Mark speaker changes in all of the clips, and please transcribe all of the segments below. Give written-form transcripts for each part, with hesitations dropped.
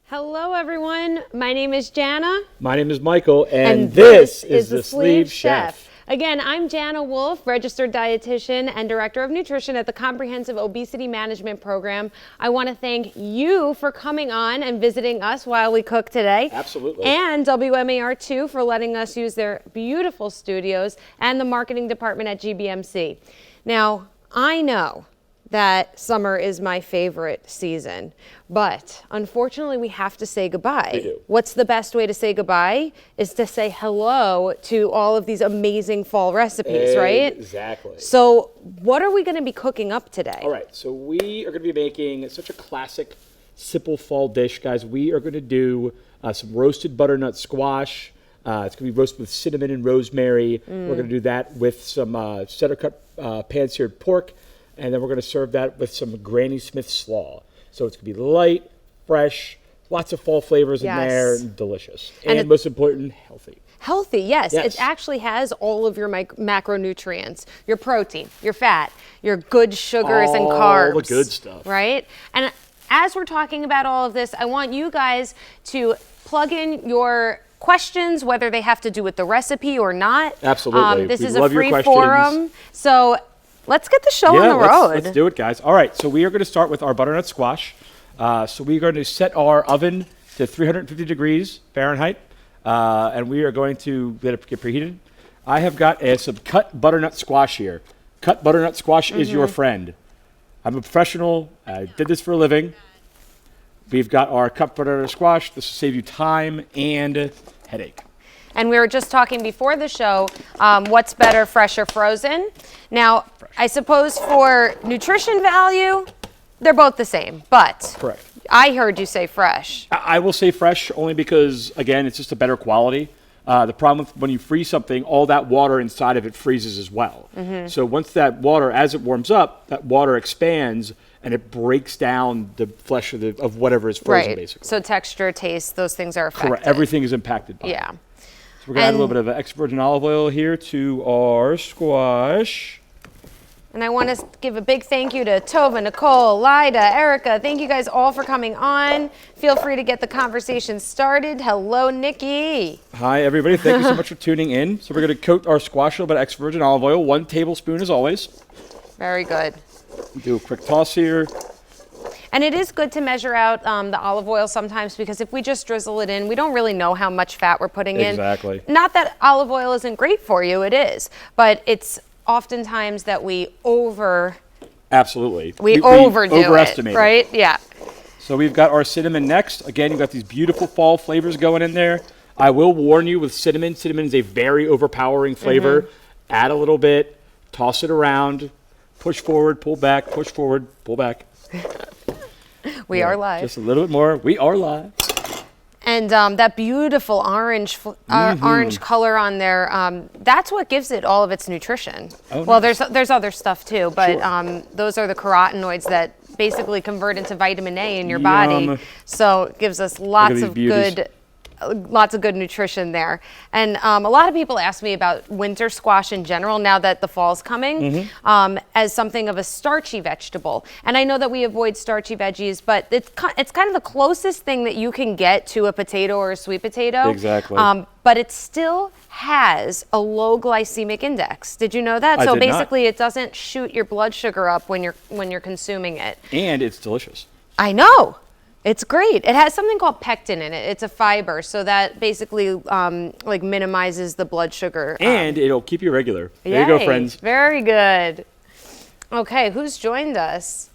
Speaker 1: Hello, everyone. My name is Jana.
Speaker 2: My name is Michael, and this is the Sleeve Chef.
Speaker 1: Again, I'm Jana Wolf, registered dietitian and director of nutrition at the Comprehensive Obesity Management Program. I want to thank you for coming on and visiting us while we cook today.
Speaker 2: Absolutely.
Speaker 1: And WMAR2 for letting us use their beautiful studios and the marketing department at GBMC. Now, I know that summer is my favorite season, but unfortunately we have to say goodbye.
Speaker 2: We do.
Speaker 1: What's the best way to say goodbye is to say hello to all of these amazing fall recipes, right?
Speaker 2: Exactly.
Speaker 1: So what are we going to be cooking up today?
Speaker 2: All right, so we are going to be making such a classic, simple fall dish, guys. We are going to do some roasted butternut squash. It's going to be roasted with cinnamon and rosemary. We're going to do that with some center-cut pan-seared pork. And then we're going to serve that with some Granny Smith slaw. So it's going to be light, fresh, lots of fall flavors in there, and delicious. And most important, healthy.
Speaker 1: Healthy, yes. It actually has all of your macronutrients, your protein, your fat, your good sugars and carbs.
Speaker 2: All the good stuff.
Speaker 1: Right? And as we're talking about all of this, I want you guys to plug in your questions, whether they have to do with the recipe or not.
Speaker 2: Absolutely.
Speaker 1: This is a free forum. So let's get the show on the road.
Speaker 2: Let's do it, guys. All right, so we are going to start with our butternut squash. So we are going to set our oven to 350 degrees Fahrenheit, and we are going to let it get preheated. I have got some cut butternut squash here. Cut butternut squash is your friend. I'm a professional. I did this for a living. We've got our cut butternut squash. This will save you time and headache.
Speaker 1: And we were just talking before the show, what's better, fresh or frozen? Now, I suppose for nutrition value, they're both the same, but
Speaker 2: correct.
Speaker 1: I heard you say fresh.
Speaker 2: I will say fresh only because, again, it's just a better quality. The problem with when you freeze something, all that water inside of it freezes as well. So once that water, as it warms up, that water expands and it breaks down the flesh of whatever is frozen, basically.
Speaker 1: So texture, taste, those things are affected.
Speaker 2: Correct. Everything is impacted by it.
Speaker 1: Yeah.
Speaker 2: So we're going to add a little bit of extra virgin olive oil here to our squash.
Speaker 1: And I want to give a big thank you to Tova, Nicole, Lida, Erica. Thank you guys all for coming on. Feel free to get the conversation started. Hello, Nikki.
Speaker 2: Hi, everybody. Thank you so much for tuning in. So we're going to coat our squash a little bit of extra virgin olive oil, 1 tablespoon as always.
Speaker 1: Very good.
Speaker 2: Do a quick toss here.
Speaker 1: And it is good to measure out the olive oil sometimes, because if we just drizzle it in, we don't really know how much fat we're putting in.
Speaker 2: Exactly.
Speaker 1: Not that olive oil isn't great for you, it is. But it's oftentimes that we
Speaker 2: Absolutely.
Speaker 1: We overestimate
Speaker 2: it,
Speaker 1: right? Yeah.
Speaker 2: So we've got our cinnamon next. Again, you've got these beautiful fall flavors going in there. I will warn you with cinnamon. Cinnamon is a very overpowering flavor. Add a little bit, toss it around, push forward, pull back, push forward, pull back.
Speaker 1: We are live.
Speaker 2: Just a little bit more. We are live.
Speaker 1: And that beautiful orange color on there, that's what gives it all of its nutrition.
Speaker 2: Oh,
Speaker 1: well,
Speaker 2: nice.
Speaker 1: there's other stuff too, but
Speaker 2: Sure.
Speaker 1: those are the carotenoids that basically convert into vitamin A in your body. So it gives us lots of good nutrition there. And a lot of people ask me about winter squash in general now that the fall's coming as something of a starchy vegetable. And I know that we avoid starchy veggies, but it's kind of the closest thing that you can get to a potato or a sweet potato.
Speaker 2: Exactly.
Speaker 1: But it still has a low glycemic index. Did you know that?
Speaker 2: I
Speaker 1: So
Speaker 2: did not.
Speaker 1: basically it doesn't shoot your blood sugar up when you're consuming it.
Speaker 2: And it's delicious.
Speaker 1: I know. It's great. It has something called pectin in it. It's a fiber, so that basically like minimizes the blood sugar.
Speaker 2: And it'll keep you regular. There you go, friends.
Speaker 1: Very good. Okay, who's joined us?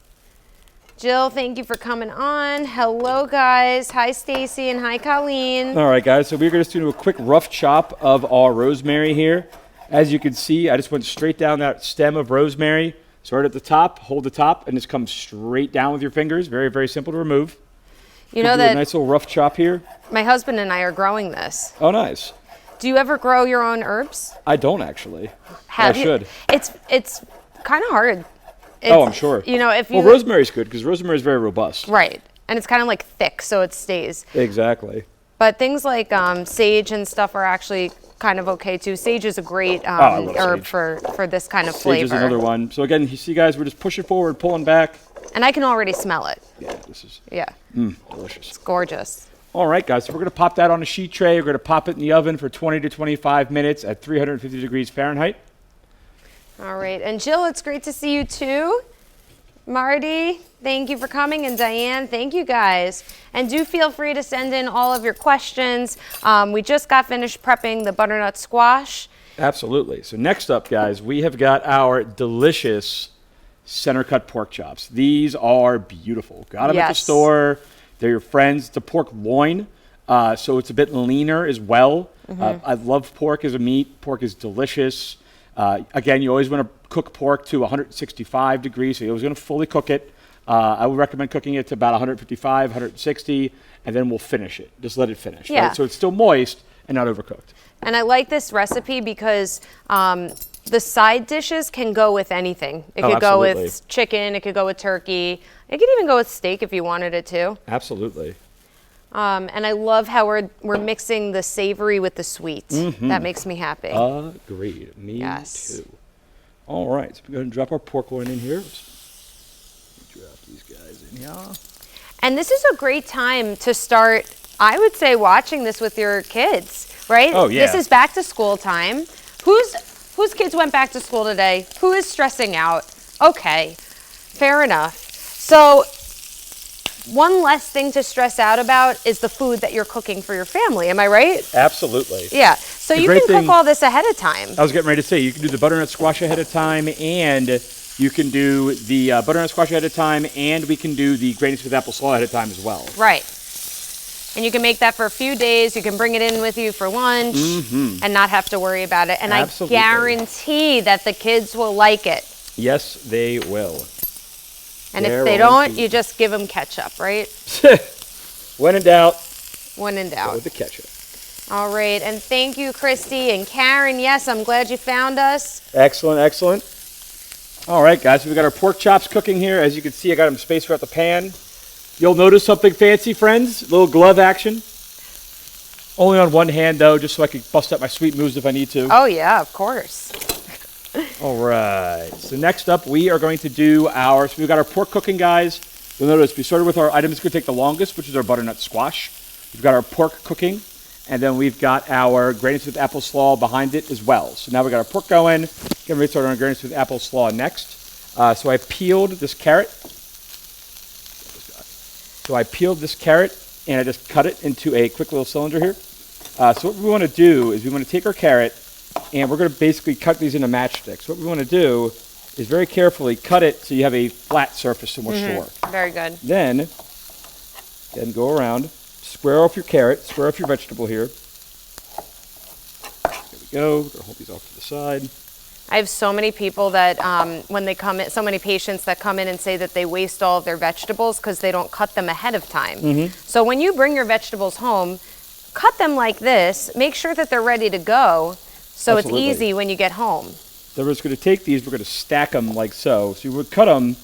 Speaker 1: Jill, thank you for coming on. Hello, guys. Hi, Stacy, and hi, Colleen.
Speaker 2: All right, guys. So we're going to do a quick rough chop of our rosemary here. As you can see, I just went straight down that stem of rosemary. Start at the top, hold the top, and just come straight down with your fingers. Very, very simple to remove.
Speaker 1: You know
Speaker 2: do
Speaker 1: that
Speaker 2: a nice little rough chop here.
Speaker 1: My husband and I are growing this.
Speaker 2: Oh, nice.
Speaker 1: Do you ever grow your own herbs?
Speaker 2: I don't actually.
Speaker 1: I
Speaker 2: should.
Speaker 1: It's kind of hard.
Speaker 2: I'm sure.
Speaker 1: You know, if you
Speaker 2: rosemary's good because rosemary is very robust.
Speaker 1: Right, and it's kind of like thick, so it stays.
Speaker 2: Exactly.
Speaker 1: But things like sage and stuff are actually kind of okay too. Sage is a great herb for this kind of flavor.
Speaker 2: Sage is another one. So again, you see, guys, we're just pushing forward, pulling back.
Speaker 1: And I can already smell it.
Speaker 2: Yeah, this is delicious.
Speaker 1: It's gorgeous.
Speaker 2: All right, guys, so we're going to pop that on a sheet tray. We're going to pop it in the oven for 20 to 25 minutes at 350 degrees Fahrenheit.
Speaker 1: All right, and Jill, it's great to see you too. Marty, thank you for coming, and Diane, thank you guys. And do feel free to send in all of your questions. We just got finished prepping the butternut squash.
Speaker 2: Absolutely. So next up, guys, we have got our delicious center cut pork chops. These are beautiful. Got them at the store. They're your friends. It's a pork loin, so it's a bit leaner as well. I love pork as a meat. Pork is delicious. Again, you always want to cook pork to 165 degrees, so you always want to fully cook it. I would recommend cooking it to about 155, 160, and then we'll finish it. Just let it finish.
Speaker 1: Yeah.
Speaker 2: Right? So it's still moist and not overcooked.
Speaker 1: And I like this recipe because the side dishes can go with anything. It could go with chicken, it could go with turkey, it could even go with steak if you wanted it to.
Speaker 2: Absolutely.
Speaker 1: And I love how we're mixing the savory with the sweet. That makes me happy.
Speaker 2: Agreed. Me too. All right, so we're going to drop our pork loin in here. Drop these guys in here.
Speaker 1: And this is a great time to start, I would say, watching this with your kids, right?
Speaker 2: Oh, yeah.
Speaker 1: This is back to school time. Whose kids went back to school today? Who is stressing out? Okay, fair enough. So one less thing to stress out about is the food that you're cooking for your family. Am I right?
Speaker 2: Absolutely.
Speaker 1: Yeah. So you can cook all this ahead of time.
Speaker 2: I was getting ready to say, you can do the butternut squash ahead of time, and you can do the butternut squash ahead of time, and we can do the granny smith apple slaw ahead of time as well.
Speaker 1: Right. And you can make that for a few days. You can bring it in with you for lunch and not have to worry about it. And
Speaker 2: Absolutely.
Speaker 1: I guarantee that the kids will like it.
Speaker 2: Yes, they will.
Speaker 1: And if they don't, you just give them ketchup, right?
Speaker 2: When in doubt.
Speaker 1: When in doubt.
Speaker 2: Go with the ketchup.
Speaker 1: All right. And thank you, Christy and Karen. Yes, I'm glad you found us.
Speaker 2: Excellent, excellent. All right, guys. So we got our pork chops cooking here. As you can see, I got them spaced throughout the pan. You'll notice something fancy, friends. A little glove action. Only on one hand, though, just so I can bust out my sweet moves if I need to.
Speaker 1: Oh, yeah, of course.
Speaker 2: All right. So next up, we are going to do so we've got our pork cooking, guys. You'll notice we started with our item that's going to take the longest, which is our butternut squash. We've got our pork cooking, and then we've got our granny smith apple slaw behind it as well. So now we've got our pork going. Getting ready to start on our granny smith apple slaw next. So I peeled this carrot. And I just cut it into a quick little cylinder here. So what we want to do is we want to take our carrot, and we're going to basically cut these into matchsticks. What we want to do is very carefully cut it so you have a flat surface so much to work.
Speaker 1: Very good.
Speaker 2: Then go around, square off your carrot, square off your vegetable here. There we go. We're going to hold these off to the side.
Speaker 1: I have so many people that when they come in, so many patients that come in and say that they waste all of their vegetables because they don't cut them ahead of time. So when you bring your vegetables home, cut them like this, make sure that they're ready to go so
Speaker 2: Absolutely.
Speaker 1: It's easy when you get home.
Speaker 2: Then we're just going to take these, we're going to stack them like so. So you would cut them,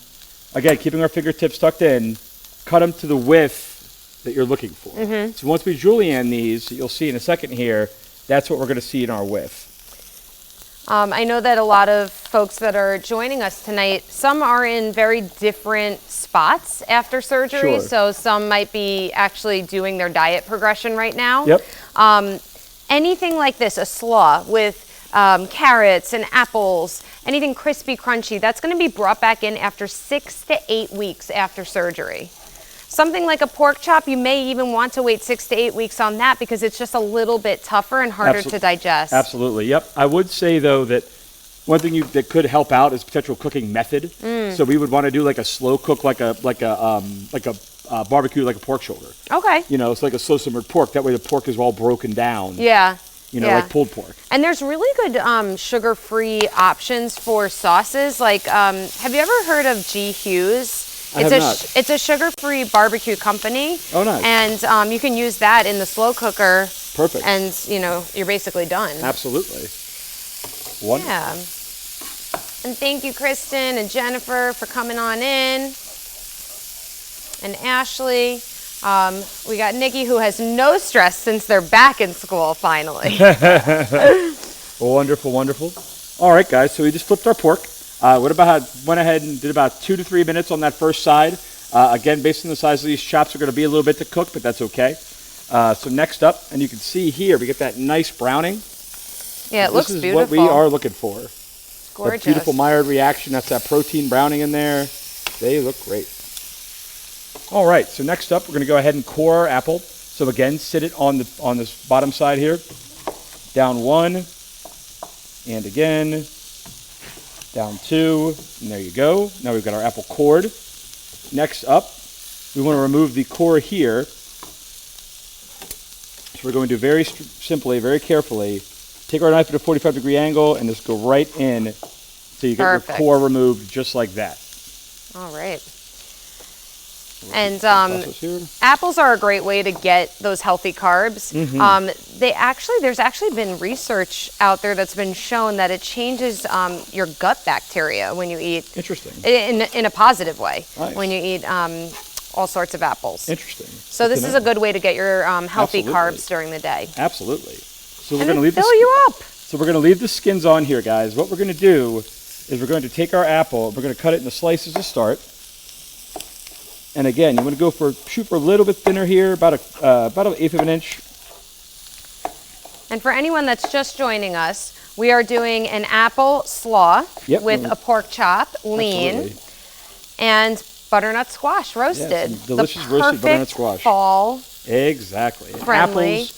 Speaker 2: again, keeping our fingertips tucked in, cut them to the width that you're looking for. So once we julienne these, you'll see in a second here, that's what we're going to see in our width.
Speaker 1: I know that a lot of folks that are joining us tonight, some are in very different spots after surgery.
Speaker 2: Sure.
Speaker 1: So some might be actually doing their diet progression right now.
Speaker 2: Yep.
Speaker 1: Anything like this, a slaw with carrots and apples, anything crispy, crunchy, that's going to be brought back in after 6 to 8 weeks after surgery. Something like a pork chop, you may even want to wait 6 to 8 weeks on that because it's just a little bit tougher and harder to digest.
Speaker 2: Absolutely, yep. I would say, though, that one thing that could help out is potential cooking method. So we would want to do like a slow cook, like a barbecue, like a pork shoulder.
Speaker 1: Okay.
Speaker 2: You know, it's like a slow simmered pork. That way the pork is all broken down.
Speaker 1: Yeah.
Speaker 2: You know, like pulled pork.
Speaker 1: And there's really good sugar-free options for sauces. Like, have you ever heard of G. Hughes? It's a sugar-free barbecue company.
Speaker 2: Oh, nice.
Speaker 1: And you can use that in the slow cooker.
Speaker 2: Perfect.
Speaker 1: And, you know, you're basically done.
Speaker 2: Absolutely. Wonderful.
Speaker 1: Yeah. And thank you, Kristen and Jennifer, for coming on in. And Ashley. We got Nikki, who has no stress since they're back in school, finally.
Speaker 2: Wonderful, wonderful. All right, guys, so we just flipped our pork. Went ahead and did about 2 to 3 minutes on that first side. Again, based on the size of these chops, are going to be a little bit to cook, but that's okay. So next up, and you can see here, we get that nice browning.
Speaker 1: Yeah, it looks beautiful.
Speaker 2: This is what we are looking for.
Speaker 1: Gorgeous.
Speaker 2: That beautiful Maillard reaction. That's that protein browning in there. They look great. All right, so next up, we're going to go ahead and core our apple. So again, sit it on this bottom side here. Down 1, and again, down 2, and there you go. Now we've got our apple cored. Next up, we want to remove the core here. So we're going to very simply, very carefully, take our knife at a 45-degree angle and just go right in so you get your core removed just like that.
Speaker 1: All right. And apples are a great way to get those healthy carbs. There's actually been research out there that's been shown that it changes your gut bacteria when you eat.
Speaker 2: Interesting.
Speaker 1: In a positive way.
Speaker 2: Nice.
Speaker 1: When you eat all sorts of apples.
Speaker 2: Interesting.
Speaker 1: So this is a good way to get your healthy carbs during the day.
Speaker 2: Absolutely. So we're
Speaker 1: And
Speaker 2: going to leave
Speaker 1: fill you up.
Speaker 2: So we're going to leave the skins on here, guys. What we're going to do is we're going to take our apple. We're going to cut it into slices to start. And again, you want to shoot for a little bit thinner here, about an 1/8 of an inch.
Speaker 1: And for anyone that's just joining us, we are doing an apple slaw with a pork chop, lean, and butternut squash roasted.
Speaker 2: Yeah, some delicious roasted butternut squash.
Speaker 1: Fall.
Speaker 2: Exactly.
Speaker 1: Friendly.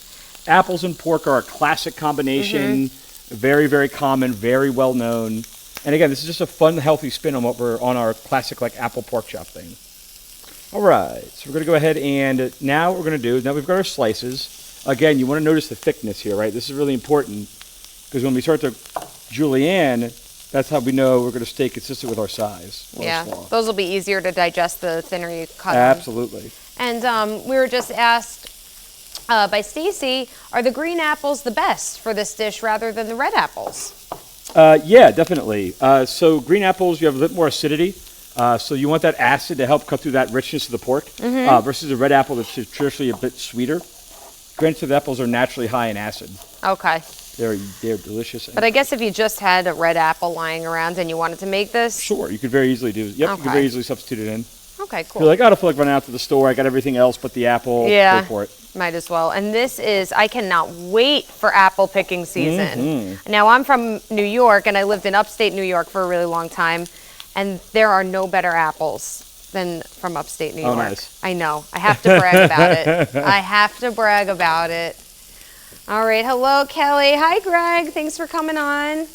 Speaker 2: Apples and pork are a classic combination. Very, very common, very well known. And again, this is just a fun, healthy spin on on our classic like apple pork chop thing. All right, so we're going to go ahead and now what we're going to do is now we've got our slices. Again, you want to notice the thickness here, right? This is really important because when we start to julienne, that's how we know we're going to stay consistent with our size.
Speaker 1: Yeah, those will be easier to digest the thinner you cut them.
Speaker 2: Absolutely.
Speaker 1: And we were just asked by Stacy, are the green apples the best for this dish rather than the red apples?
Speaker 2: Yeah, definitely. So green apples, you have a bit more acidity. So you want that acid to help cut through that richness of the pork versus a red apple that's traditionally a bit sweeter. Granted, apples are naturally high in acid.
Speaker 1: Okay.
Speaker 2: They're delicious.
Speaker 1: But I guess if you just had a red apple lying around and you wanted to make this?
Speaker 2: Sure, you could very easily do it. Yep, you could very easily substitute it in.
Speaker 1: Okay, cool.
Speaker 2: You're like, I don't feel like running out to the store. I got everything else but the apple.
Speaker 1: Yeah,
Speaker 2: go for it.
Speaker 1: Might as well. And this is, I cannot wait for apple picking season. Now, I'm from New York, and I lived in upstate New York for a really long time, and there are no better apples than from upstate New York.
Speaker 2: Nice.
Speaker 1: I know. I have to brag about it. I have to brag about it. All right. Hello, Kelly. Hi, Greg. Thanks for coming on.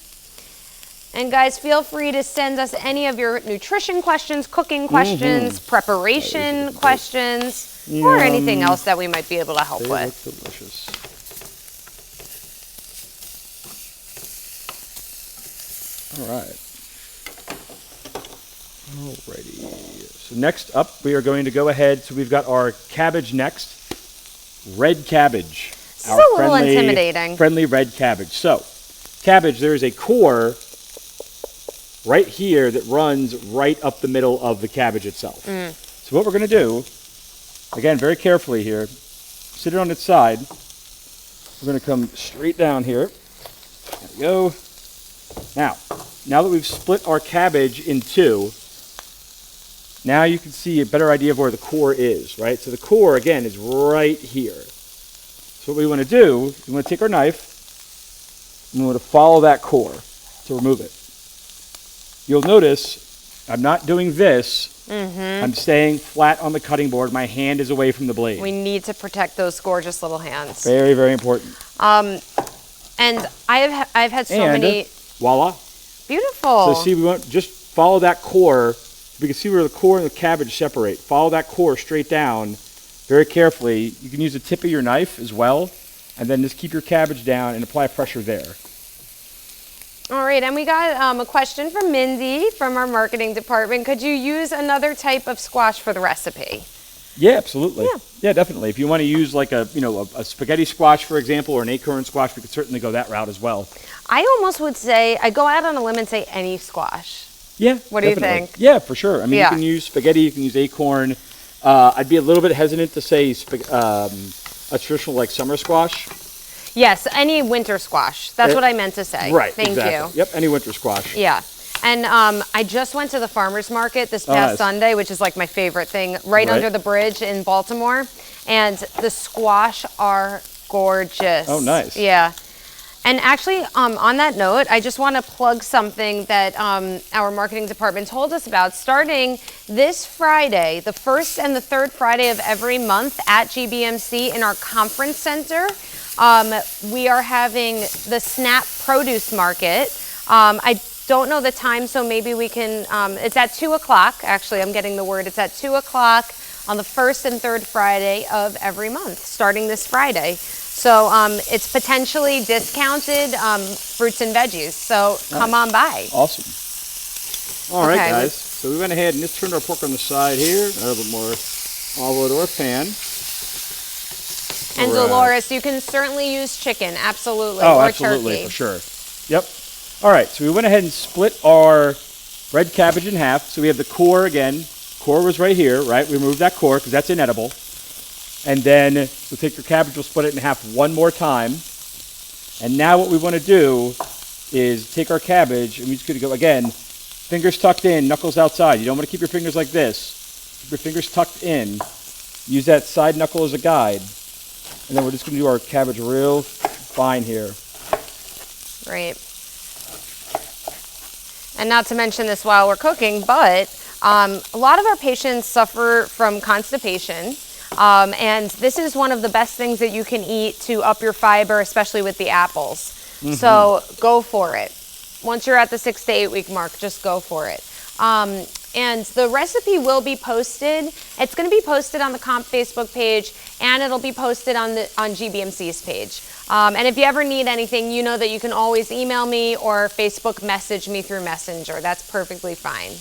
Speaker 1: And guys, feel free to send us any of your nutrition questions, cooking questions, preparation questions, or anything else that we might be able to help with.
Speaker 2: Look delicious. All right. Alrighty. So next up, we are going to go ahead. So we've got our cabbage next. Red cabbage.
Speaker 1: This is a little intimidating.
Speaker 2: Friendly red cabbage. So, cabbage, there is a core right here that runs right up the middle of the cabbage itself. So what we're going to do, again, very carefully here, sit it on its side. We're going to come straight down here. There we go. Now that we've split our cabbage in two, now you can see a better idea of where the core is, right? So the core, again, is right here. So what we want to do, we want to take our knife, and we want to follow that core to remove it. You'll notice I'm not doing this. I'm staying flat on the cutting board. My hand is away from the blade.
Speaker 1: We need to protect those gorgeous little hands.
Speaker 2: Very, very important.
Speaker 1: And I've had so many.
Speaker 2: Voila.
Speaker 1: Beautiful.
Speaker 2: So see, we want just follow that core. We can see where the core and the cabbage separate. Follow that core straight down very carefully. You can use the tip of your knife as well, and then just keep your cabbage down and apply pressure there.
Speaker 1: All right, and we got a question from Mindy from our marketing department. Could you use another type of squash for the recipe?
Speaker 2: Yeah, absolutely. Yeah, definitely. If you want to use like a spaghetti squash, for example, or an acorn squash, we could certainly go that route as well.
Speaker 1: I almost would say, I go out on a limb and say any squash.
Speaker 2: Yeah.
Speaker 1: What do you think?
Speaker 2: Yeah, for sure. I mean, you can use spaghetti, you can use acorn. I'd be a little bit hesitant to say a traditional like summer squash.
Speaker 1: Yes, any winter squash. That's what I meant to say.
Speaker 2: Right,
Speaker 1: Thank
Speaker 2: exactly.
Speaker 1: you.
Speaker 2: Yep, any winter squash.
Speaker 1: Yeah. And I just went to the farmer's market this past Sunday, which is like my favorite thing, right under the bridge in Baltimore. And the squash are gorgeous.
Speaker 2: Oh, nice.
Speaker 1: Yeah. And actually, on that note, I just want to plug something that our marketing department told us about. Starting this Friday, the first and the third Friday of every month at GBMC in our conference center, we are having the Snap Produce Market. I don't know the time, so maybe we can, it's at 2 o'clock. Actually, I'm getting the word. It's at 2 o'clock on the first and third Friday of every month, starting this Friday. So it's potentially discounted fruits and veggies. So come on by.
Speaker 2: Awesome. All right, guys. So we went ahead and just turned our pork on the side here. A little bit more olive oil to our pan.
Speaker 1: And Dolores, you can certainly use chicken, absolutely,
Speaker 2: or
Speaker 1: absolutely,
Speaker 2: turkey. For sure. Yep. All right, so we went ahead and split our red cabbage in half. So we have the core again. Core was right here, right? We removed that core because that's inedible. And then we'll take your cabbage, we'll split it in half one more time. And now what we want to do is take our cabbage, and we're just going to go, again, fingers tucked in, knuckles outside. You don't want to keep your fingers like this. Keep your fingers tucked in. Use that side knuckle as a guide. And then we're just going to do our cabbage real fine here.
Speaker 1: Right. And not to mention this while we're cooking, but a lot of our patients suffer from constipation. And this is one of the best things that you can eat to up your fiber, especially with the apples. Mm-hmm. So go for it. Once you're at the 6 to 8 week mark, just go for it. And the recipe will be posted. It's going to be posted on the Comp Facebook page, and it'll be posted on GBMC's page. And if you ever need anything, you know that you can always email me or Facebook message me through Messenger. That's perfectly fine.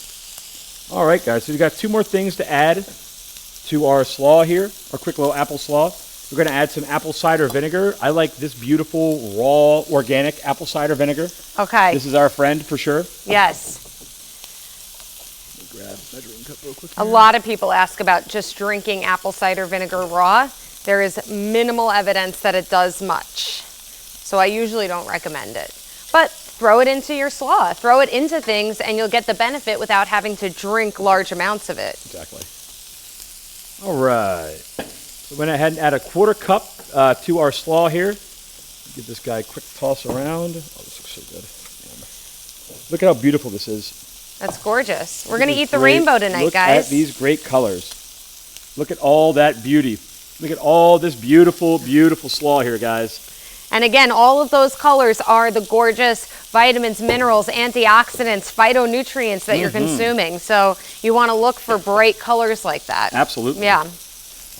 Speaker 2: All right, guys. So we've got 2 more things to add to our slaw here, our quick little apple slaw. We're going to add some apple cider vinegar. I like this beautiful, raw, organic apple cider vinegar.
Speaker 1: Okay.
Speaker 2: This is our friend for sure.
Speaker 1: Yes.
Speaker 2: Grab a measuring cup real quick.
Speaker 1: A lot of people ask about just drinking apple cider vinegar raw. There is minimal evidence that it does much. So I usually don't recommend it. But throw it into your slaw. Throw it into things and you'll get the benefit without having to drink large amounts of it.
Speaker 2: Exactly. All right. So we went ahead and add a 1/4 cup to our slaw here. Give this guy a quick toss around. Oh, this looks so good. Look at how beautiful this is.
Speaker 1: That's gorgeous. We're going to eat the rainbow tonight, guys.
Speaker 2: Look at these great colors. Look at all that beauty. Look at all this beautiful, beautiful slaw here, guys.
Speaker 1: And again, all of those colors are the gorgeous vitamins, minerals, antioxidants, phytonutrients that you're consuming. So you want to look for bright colors like that.
Speaker 2: Absolutely.
Speaker 1: Yeah.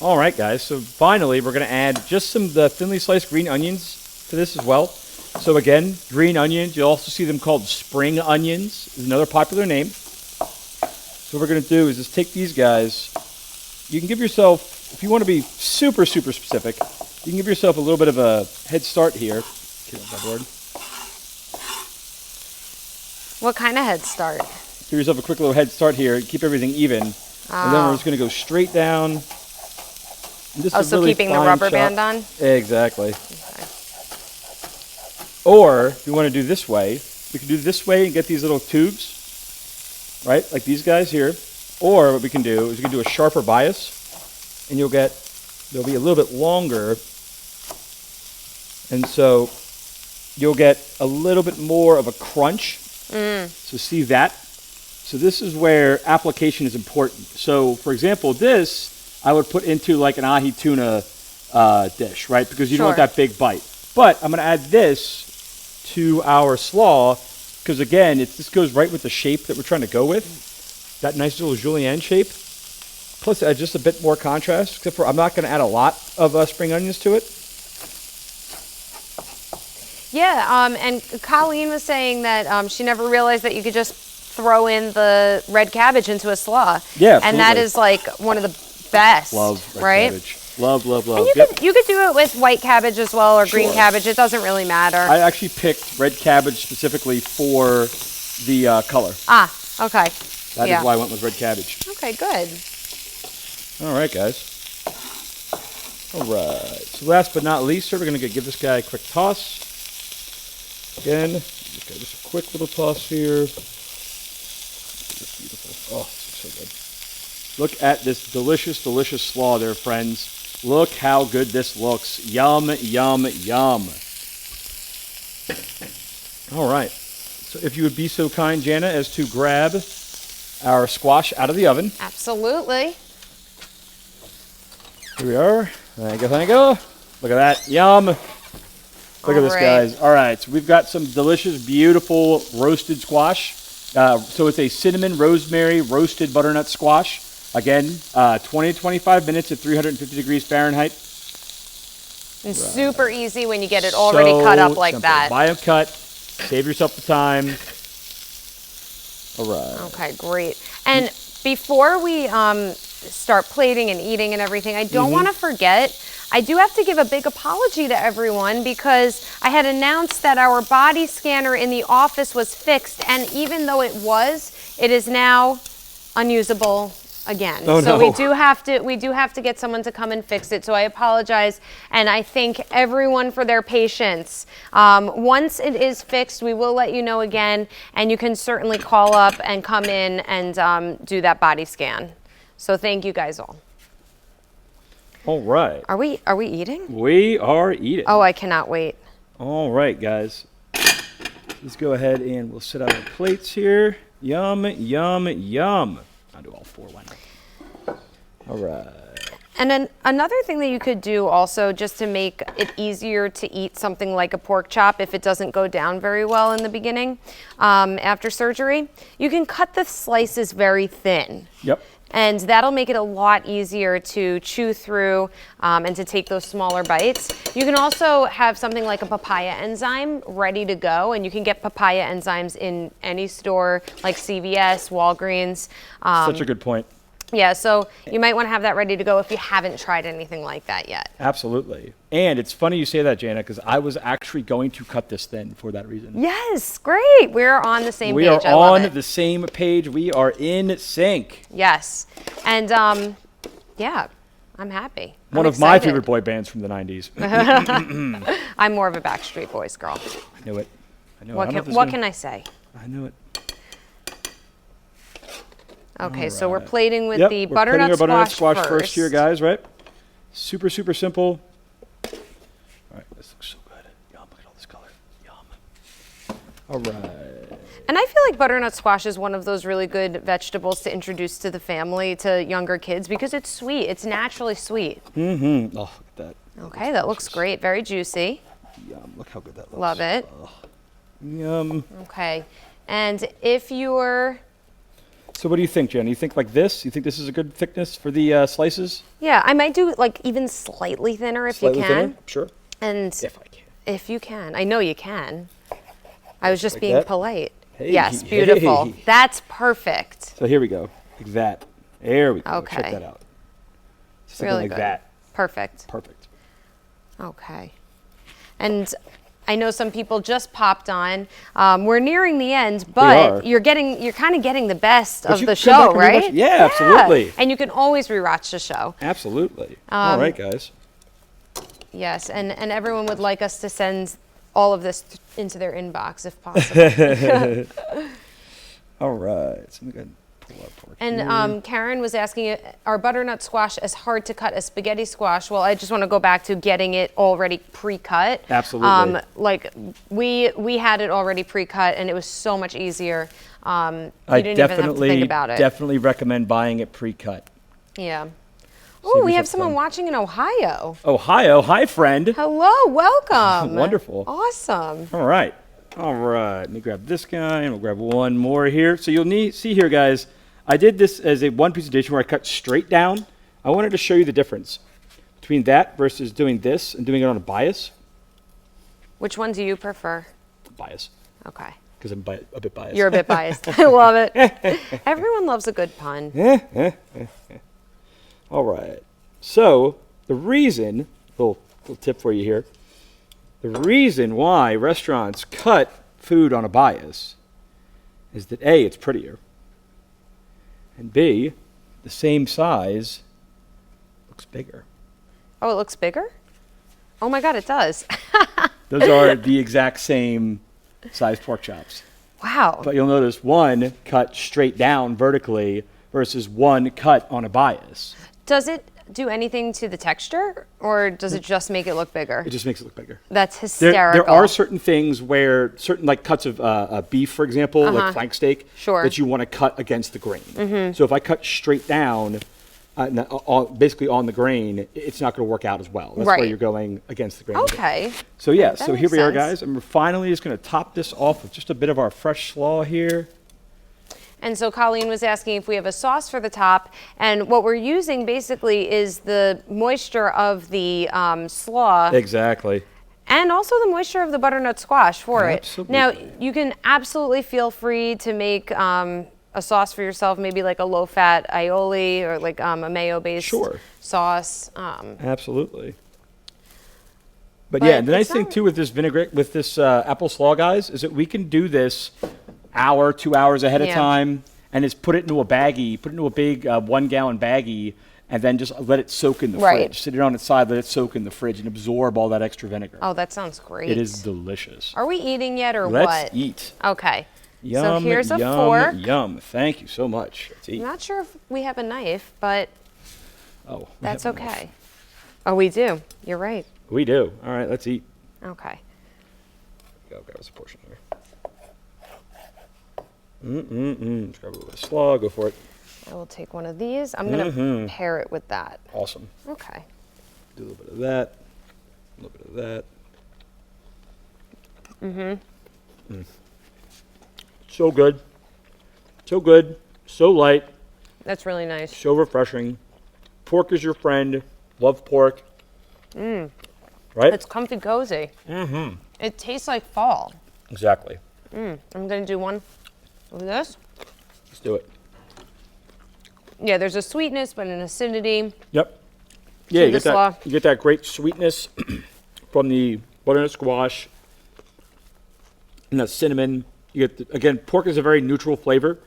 Speaker 2: All right, guys. So finally, we're going to add just some of the thinly sliced green onions to this as well. So again, green onions. You'll also see them called spring onions. Is another popular name. So what we're going to do is just take these guys. You can give yourself, if you want to be super, super specific, you can give yourself a little bit of a head start here. Get on my board.
Speaker 1: What kind of head start?
Speaker 2: Give yourself a quick little head start here. Keep everything even. And then we're just going to go straight down.
Speaker 1: So really keeping the rubber band on?
Speaker 2: Exactly. Okay. Or, if you want to do this way, we can do this way and get these little tubes, right, like these guys here. Or what we can do is we can do a sharper bias, and they'll be a little bit longer, and so you'll get a little bit more of a crunch. So see that? So this is where application is important. So, for example, this I would put into like an ahi tuna dish, right? Because you don't want that big bite. But I'm going to add this to our slaw because, again, this goes right with the shape that we're trying to go with. That nice little julienne shape. Plus, just a bit more contrast, except for I'm not going to add a lot of spring onions to it.
Speaker 1: Yeah, and Colleen was saying that she never realized that you could just throw in the red cabbage into a slaw.
Speaker 2: Yeah, absolutely.
Speaker 1: And that is like one of the best.
Speaker 2: Love red cabbage. Love.
Speaker 1: And you could do it with white cabbage as well or green cabbage. It doesn't really matter.
Speaker 2: I actually picked red cabbage specifically for the color.
Speaker 1: Ah, okay.
Speaker 2: That is why I went with red cabbage.
Speaker 1: Okay, good.
Speaker 2: All right, guys. All right. So last but not least, we're going to give this guy a quick toss. Again, just a quick little toss here. Look at this delicious, delicious slaw there, friends. Look how good this looks. Yum, yum, yum. All right. So if you would be so kind, Jana, as to grab our squash out of the oven.
Speaker 1: Absolutely.
Speaker 2: Here we are. Thank you, thank you. Look at that. Yum. Look at this, guys. All right. So we've got some delicious, beautiful roasted squash. So it's a cinnamon, rosemary, roasted butternut squash. Again, 20 to 25 minutes at 350 degrees Fahrenheit.
Speaker 1: And super easy when you get it already cut up like
Speaker 2: simple.
Speaker 1: that.
Speaker 2: Buy a cut. Save yourself the time. All right.
Speaker 1: Okay, great. And before we start plating and eating and everything, I don't want to forget, I do have to give a big apology to everyone because I had announced that our body scanner in the office was fixed, and even though it is now unusable again.
Speaker 2: Oh,
Speaker 1: so
Speaker 2: no.
Speaker 1: we do have to get someone to come and fix it. So I apologize, and I thank everyone for their patience. Once it is fixed, we will let you know again, and you can certainly call up and come in and do that body scan. So thank you guys all.
Speaker 2: All right.
Speaker 1: Are we eating?
Speaker 2: We are eating.
Speaker 1: Oh, I cannot wait.
Speaker 2: All right, guys. Let's go ahead and we'll set out our plates here. Yum, yum, yum. I'll do all four. Why not? All right.
Speaker 1: And then another thing that you could do also, just to make it easier to eat something like a pork chop if it doesn't go down very well in the beginning after surgery, you can cut the slices very thin.
Speaker 2: Yep.
Speaker 1: And that'll make it a lot easier to chew through and to take those smaller bites. You can also have something like a papaya enzyme ready to go, and you can get papaya enzymes in any store like CVS, Walgreens.
Speaker 2: Such a good point.
Speaker 1: Yeah, so you might want to have that ready to go if you haven't tried anything like that yet.
Speaker 2: Absolutely. And it's funny you say that, Jana, because I was actually going to cut this thin for that reason.
Speaker 1: Yes, great. We're on the same page.
Speaker 2: We are
Speaker 1: I love
Speaker 2: on
Speaker 1: it.
Speaker 2: the same page. We are in sync.
Speaker 1: Yes. And yeah, I'm happy.
Speaker 2: One of my favorite boy bands from the 90s.
Speaker 1: I'm more of a Backstreet Boys girl.
Speaker 2: I knew it. I knew it.
Speaker 1: What can I say?
Speaker 2: I knew it.
Speaker 1: Okay, so we're plating with the
Speaker 2: we're
Speaker 1: butternut
Speaker 2: putting our butternut
Speaker 1: squash
Speaker 2: squash first here, guys, right? Super, super simple. All right, this looks so good. Yum, look at all this color. Yum. All right.
Speaker 1: And I feel like butternut squash is one of those really good vegetables to introduce to the family, to younger kids, because it's sweet. It's naturally sweet.
Speaker 2: Mm-hmm. Oh, look at that.
Speaker 1: Okay, that looks great. Very juicy.
Speaker 2: Yum, look how good that looks.
Speaker 1: Love it.
Speaker 2: Oh. Yum.
Speaker 1: Okay, and if you're...
Speaker 2: So what do you think, Jen? You think like this? You think this is a good thickness for the slices?
Speaker 1: Yeah, I might do like even slightly thinner if you can.
Speaker 2: Thinner? Sure.
Speaker 1: And
Speaker 2: If I can.
Speaker 1: if you can. I know you can. I was just
Speaker 2: Like
Speaker 1: being
Speaker 2: that?
Speaker 1: polite.
Speaker 2: Hey,
Speaker 1: Yes, beautiful.
Speaker 2: hey.
Speaker 1: That's perfect.
Speaker 2: So here we go. Like that. There we go.
Speaker 1: Okay.
Speaker 2: Check that out. Something
Speaker 1: Really
Speaker 2: like
Speaker 1: good.
Speaker 2: that.
Speaker 1: Perfect.
Speaker 2: Perfect.
Speaker 1: Okay. And I know some people just popped on. We're nearing the end, but you're kind of getting the best of the show, right?
Speaker 2: Yeah, absolutely.
Speaker 1: And you can always rewatch the show.
Speaker 2: Absolutely. All right, guys.
Speaker 1: Yes, and everyone would like us to send all of this into their inbox if possible.
Speaker 2: All right. So I'm going to pull up for
Speaker 1: And Karen was asking, are butternut squash as hard to cut as spaghetti squash? Well, I just want to go back to getting it already pre-cut.
Speaker 2: Absolutely.
Speaker 1: Like we had it already pre-cut, and it was so much easier. You
Speaker 2: I
Speaker 1: didn't even have to think about it.
Speaker 2: definitely recommend buying it pre-cut.
Speaker 1: Yeah. Oh, we have
Speaker 2: yourself
Speaker 1: someone
Speaker 2: time.
Speaker 1: watching in Ohio.
Speaker 2: Ohio. Hi, friend.
Speaker 1: Hello, welcome.
Speaker 2: Wonderful.
Speaker 1: Awesome.
Speaker 2: All right. All right. Let me grab this guy, and we'll grab one more here. So you'll see here, guys, I did this as a one presentation where I cut straight down. I wanted to show you the difference between that versus doing this and doing it on a bias.
Speaker 1: Which one do you prefer?
Speaker 2: Bias.
Speaker 1: Okay.
Speaker 2: Because I'm a bit biased.
Speaker 1: You're a bit biased. I love it. Everyone loves a good pun.
Speaker 2: All right. So the reason, little tip for you here, the reason why restaurants cut food on a bias is that A, it's prettier, and B, the same size looks bigger.
Speaker 1: Oh, it looks bigger? Oh my God, it does.
Speaker 2: Those are the exact same size pork chops.
Speaker 1: Wow.
Speaker 2: But you'll notice one cut straight down vertically versus one cut on a bias.
Speaker 1: Does it do anything to the texture, or does it just make it look bigger?
Speaker 2: It just makes it look bigger.
Speaker 1: That's hysterical.
Speaker 2: There are certain things where certain like cuts of beef, for example, like flank steak, that you want to cut against the grain. So if I cut straight down, basically on the grain, it's not going to work out as well. That's where you're going against the grain.
Speaker 1: Okay.
Speaker 2: So yeah, so here we are, guys. And we're finally just going to top this off with just a bit of our fresh slaw here.
Speaker 1: And so Colleen was asking if we have a sauce for the top, and what we're using basically is the moisture of the slaw.
Speaker 2: Exactly.
Speaker 1: And also the moisture of the butternut squash for
Speaker 2: Absolutely.
Speaker 1: it. Now, you can absolutely feel free to make a sauce for yourself, maybe like a low-fat aioli or like a mayo-based sauce.
Speaker 2: Absolutely. But yeah, the nice thing too with this vinaigrette, with this apple slaw, guys, is that we can do this hour, 2 hours ahead of time, and just put it into a baggie, put it into a big 1 gallon baggie, and then just let it soak in the fridge. Sit it on its side, let it soak in the fridge, and absorb all that extra vinegar.
Speaker 1: Oh, that sounds great.
Speaker 2: It is delicious.
Speaker 1: Are we eating yet, or
Speaker 2: what?
Speaker 1: Let's
Speaker 2: eat.
Speaker 1: Okay.
Speaker 2: Yum,
Speaker 1: so here's a
Speaker 2: yum,
Speaker 1: fork.
Speaker 2: Yum. Thank you so much. Let's eat.
Speaker 1: I'm not sure if we have a knife, but that's okay.
Speaker 2: Knife.
Speaker 1: Oh, we do. You're right.
Speaker 2: We do. All right, let's eat.
Speaker 1: Okay.
Speaker 2: Go grab us a portion here. Let's grab a little slaw. Go for it.
Speaker 1: I will take one of these. I'm going to pair it with that.
Speaker 2: Awesome.
Speaker 1: Okay.
Speaker 2: Do a little bit of that. A little bit of that. So good. So good. So light.
Speaker 1: That's really nice.
Speaker 2: So refreshing. Pork is your friend. Love pork. Right?
Speaker 1: It's comfy cozy. It tastes like fall.
Speaker 2: Exactly.
Speaker 1: I'm going to do one of this.
Speaker 2: Let's do it.
Speaker 1: Yeah, there's a sweetness, but an acidity.
Speaker 2: Yep. Yeah, you get that great sweetness from the butternut squash and that cinnamon. You get again, pork is a very neutral flavor,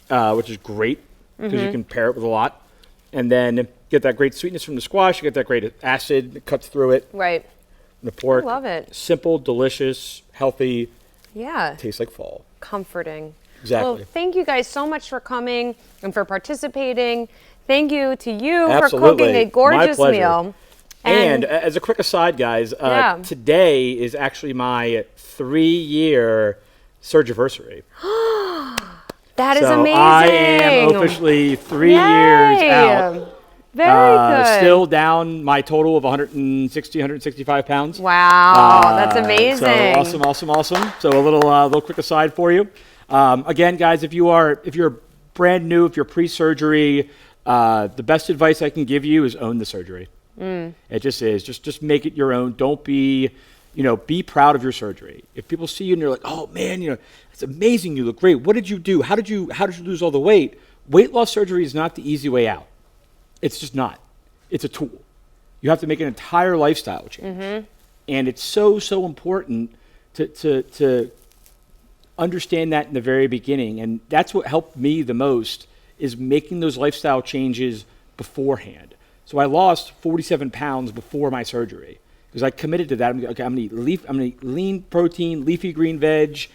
Speaker 2: which is great because you can pair it with a lot. And then you get that great sweetness from the squash. You get that great acid that cuts through it.
Speaker 1: Right.
Speaker 2: And the pork.
Speaker 1: I love it.
Speaker 2: Simple, delicious, healthy.
Speaker 1: Yeah.
Speaker 2: Tastes like fall.
Speaker 1: Comforting.
Speaker 2: Exactly.
Speaker 1: Well, thank you guys so much for coming and for participating. Thank you to you for
Speaker 2: Absolutely.
Speaker 1: cooking a gorgeous meal.
Speaker 2: And as a quick aside, guys, today is actually my 3-year surgiversary.
Speaker 1: That is amazing.
Speaker 2: I am officially 3 years out.
Speaker 1: Very good.
Speaker 2: Still down my total of 160, 165 pounds.
Speaker 1: Wow, that's amazing.
Speaker 2: So awesome. So a little quick aside for you. Again, guys, if you're brand new, if you're pre-surgery, the best advice I can give you is own the surgery. It just is. Just make it your own. Don't be proud of your surgery. If people see you and they're like, oh man, it's amazing, you look great. What did you do? How did you lose all the weight? Weight loss surgery is not the easy way out. It's just not. It's a tool. You have to make an entire lifestyle change. And it's so important to understand that in the very beginning. And that's what helped me the most, is making those lifestyle changes beforehand. So I lost 47 pounds before my surgery because I committed to that. I'm going to eat lean protein, leafy green veg,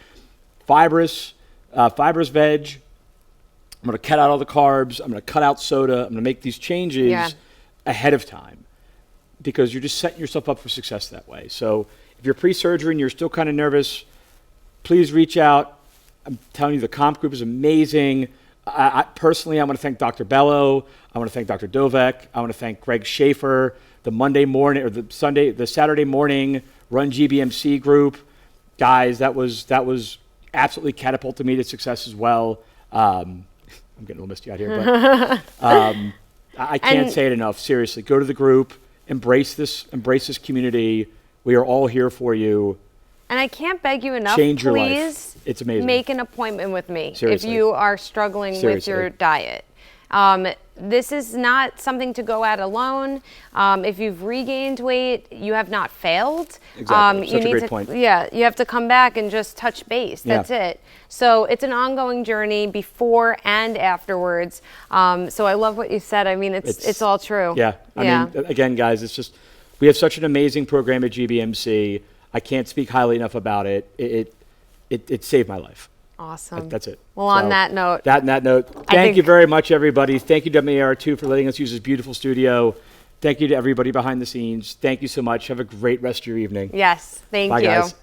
Speaker 2: fibrous veg. I'm going to cut out all the carbs. I'm going to cut out soda. I'm going to make these changes ahead of time because you're just setting yourself up for success that way. So if you're pre-surgery and you're still kind of nervous, please reach out. I'm telling you, the comp group is amazing. I personally, I want to thank Dr. Bello. I want to thank Dr. Dovek. I want to thank Greg Schaefer, the Saturday morning Run GBMC group. Guys, that was absolutely catapulted me to success as well. I'm getting a little misty out here, but I can't say it enough. Seriously, go to the group, embrace this community. We are all here for you.
Speaker 1: And I can't beg you enough.
Speaker 2: Change your
Speaker 1: please
Speaker 2: life. It's amazing.
Speaker 1: Make an appointment with me
Speaker 2: Seriously.
Speaker 1: if you are struggling with your diet. This is not something to go at alone. If you've regained weight, you have not failed.
Speaker 2: Exactly. Such a great point.
Speaker 1: Yeah, you have to come back and just touch base. That's it. So it's an ongoing journey before and afterwards. So I love what you said. I mean, it's all true.
Speaker 2: Yeah. I mean, again, guys, it's just, we have such an amazing program at GBMC. I can't speak highly enough about it. It saved my life.
Speaker 1: Awesome.
Speaker 2: That's it.
Speaker 1: Well, on that note.
Speaker 2: Thank you very much, everybody. Thank you, WAR2, for letting us use this beautiful studio. Thank you to everybody behind the scenes. Thank you so much. Have a great rest of your evening.
Speaker 1: Yes. Thank you.
Speaker 2: Bye, guys.